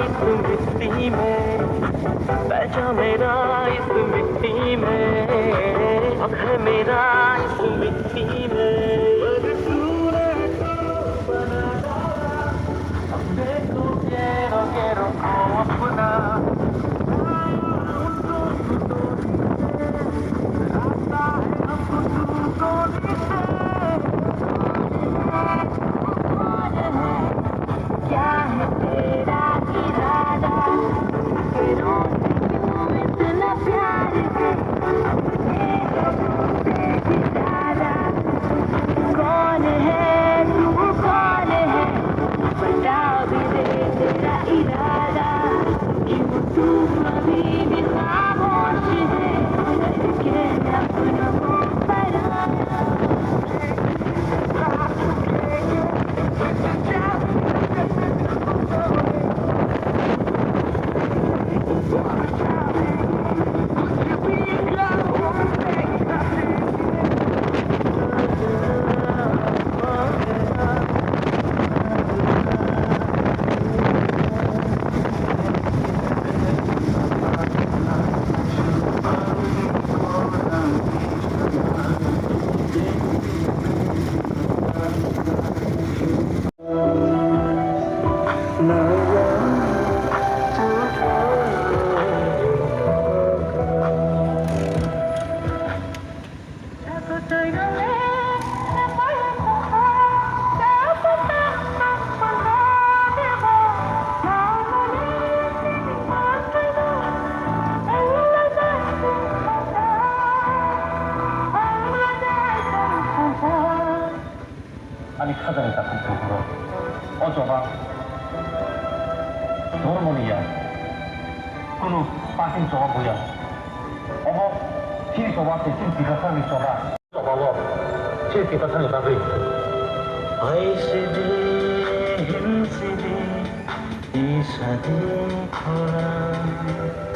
मिट्टी में पहचान मेरा इस मिट्टी में अब है मेरा इस मिट्टी में तूने तो बनाया अपने को quiero quiero como अपना रास्ता है हमको तुमको क्या है तेरा इरादा तेरों से क्यों इतना प्यार है अपने लोगों से भी ज्यादा कौन है तू कौन है बता भी दे तेरा इरादा क्यों तू अभी भी खामोश है करके अपनों को पराया 아니 카드를 딱 한쪽으로 어줘봐 너는 뭐냐 그는 빠진 줘봐 뭐야 어머 뒤에 줘봐 대신 뒤가 상이 줘봐 줘봐 뒤에 뒤가 상이 다 그래 ऐसे दे हिंसे दे ये सदे खोला